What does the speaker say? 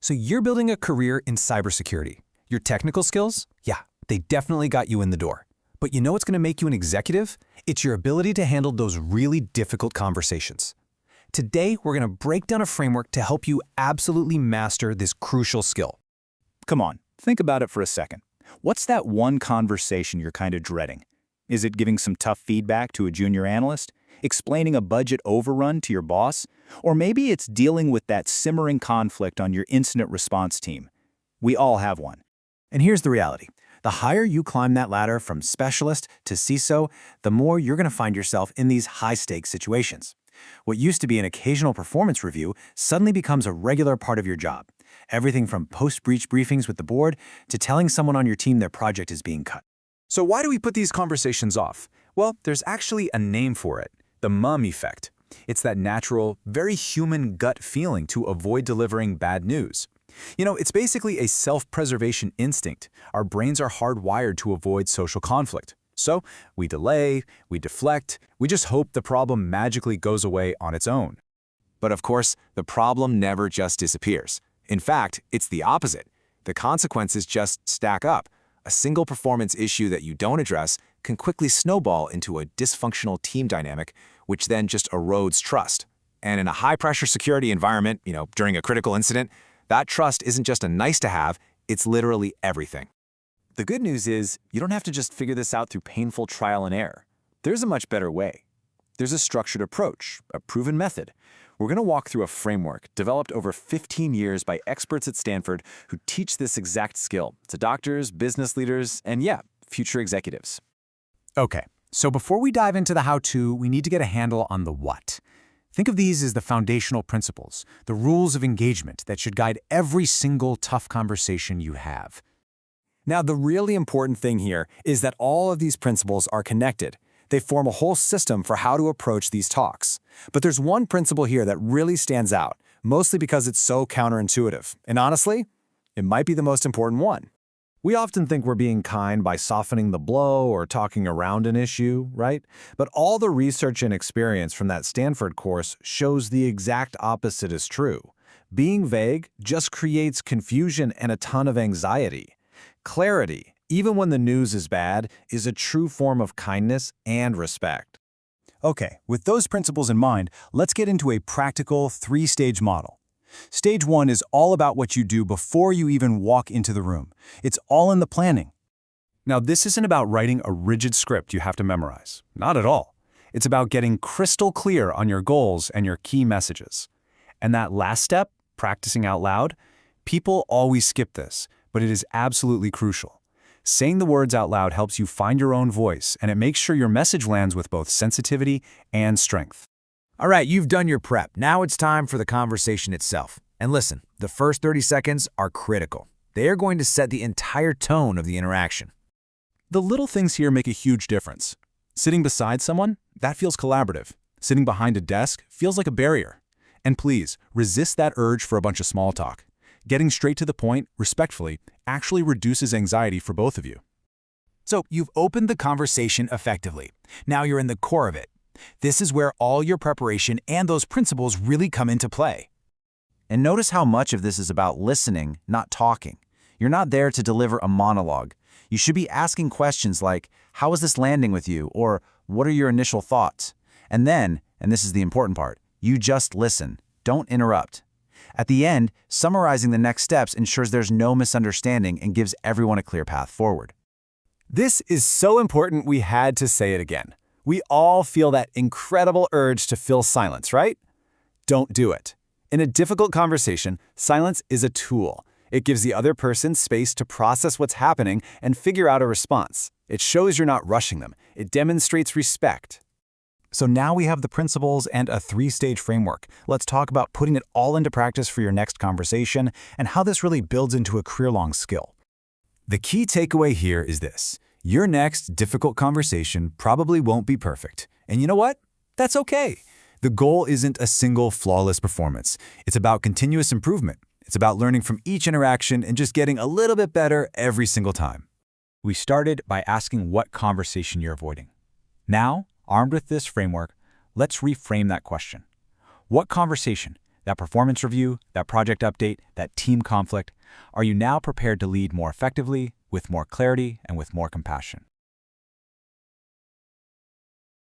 So you're building a career in cybersecurity. Your technical skills? Yeah, they definitely got you in the door. But you know what's going to make you an executive? It's your ability to handle those really difficult conversations. Today, we're going to break down a framework to help you absolutely master this crucial skill. Come on, think about it for a second. What's that one conversation you're kind of dreading? Is it giving some tough feedback to a junior analyst? Explaining a budget overrun to your boss? Or maybe it's dealing with that simmering conflict on your incident response team. We all have one. And here's the reality. The higher you climb that ladder from specialist to CISO, the more you're going to find yourself in these high-stakes situations. What used to be an occasional performance review suddenly becomes a regular part of your job. Everything from post-breach briefings with the board to telling someone on your team their project is being cut. So why do we put these conversations off? Well, there's actually a name for it, the mom effect. It's that natural, very human gut feeling to avoid delivering bad news. You know, it's basically a self-preservation instinct. Our brains are hardwired to avoid social conflict. So we delay, we deflect, we just hope the problem magically goes away on its own. But of course, the problem never just disappears. In fact, it's the opposite. The consequences just stack up. A single performance issue that you don't address can quickly snowball into a dysfunctional team dynamic, which then just erodes trust. And in a high-pressure security environment, during a critical incident, that trust isn't just a nice-to-have, it's literally everything. The good news is you don't have to just figure this out through painful trial and error. There's a much better way. There's a structured approach, a proven method. We're going to walk through a framework developed over 15 years by experts at Stanford who teach this exact skill to doctors, business leaders, and future executives. Okay, so before we dive into the how-to, we need to get a handle on the what. Think of these as the foundational principles, the rules of engagement that should guide every single tough conversation you have. Now, the really important thing here is that all of these principles are connected. They form a whole system for how to approach these talks. But there's one principle here that really stands out, mostly because it's so counterintuitive. And honestly, it might be the most important one. We often think we're being kind by softening the blow or talking around an issue, right? But all the research and experience from that Stanford course shows the exact opposite is true. Being vague just creates confusion and a ton of anxiety. Clarity, even when the news is bad, is a true form of kindness and respect. Okay, with those principles in mind, let's get into a practical three-stage model. Stage 1 is all about what you do before you even walk into the room. It's all in the planning. Now, this isn't about writing a rigid script you have to memorize. Not at all. It's about getting crystal clear on your goals and your key messages. And that last step, practicing out loud, people always skip this, but it is absolutely crucial. Saying the words out loud helps you find your own voice, and it makes sure your message lands with both sensitivity and strength. All right, you've done your prep. Now it's time for the conversation itself. And listen, the first 30 seconds are critical. They are going to set the entire tone of the interaction. The little things here make a huge difference. Sitting beside someone, that feels collaborative. Sitting behind a desk feels like a barrier. And please, resist that urge for a bunch of small talk. Getting straight to the point, respectfully, actually reduces anxiety for both of you. So you've opened the conversation effectively. Now you're in the core of it. This is where all your preparation and those principles really come into play. And notice how much of this is about listening, not talking. You're not there to deliver a monologue. You should be asking questions like, how is this landing with you? Or what are your initial thoughts? And then, and this is the important part, you just listen. Don't interrupt. At the end, summarizing the next steps ensures there's no misunderstanding and gives everyone a clear path forward. This is so important we had to say it again. We all feel that incredible urge to fill silence, right? Don't do it. In a difficult conversation, silence is a tool. It gives the other person space to process what's happening and figure out a response. It shows you're not rushing them. It demonstrates respect. So now we have the principles and a three-stage framework. Let's talk about putting it all into practice for your next conversation and how this really builds into a career-long skill. The key takeaway here is this. Your next difficult conversation probably won't be perfect. And you know what? That's okay. The goal isn't a single flawless performance. It's about continuous improvement. It's about learning from each interaction and just getting a little bit better every single time. We started by asking what conversation you're avoiding. Now, armed with this framework, let's reframe that question. What conversation that performance review, that project update, that team conflict. Are you now prepared to lead more effectively, with more clarity, and with more compassion?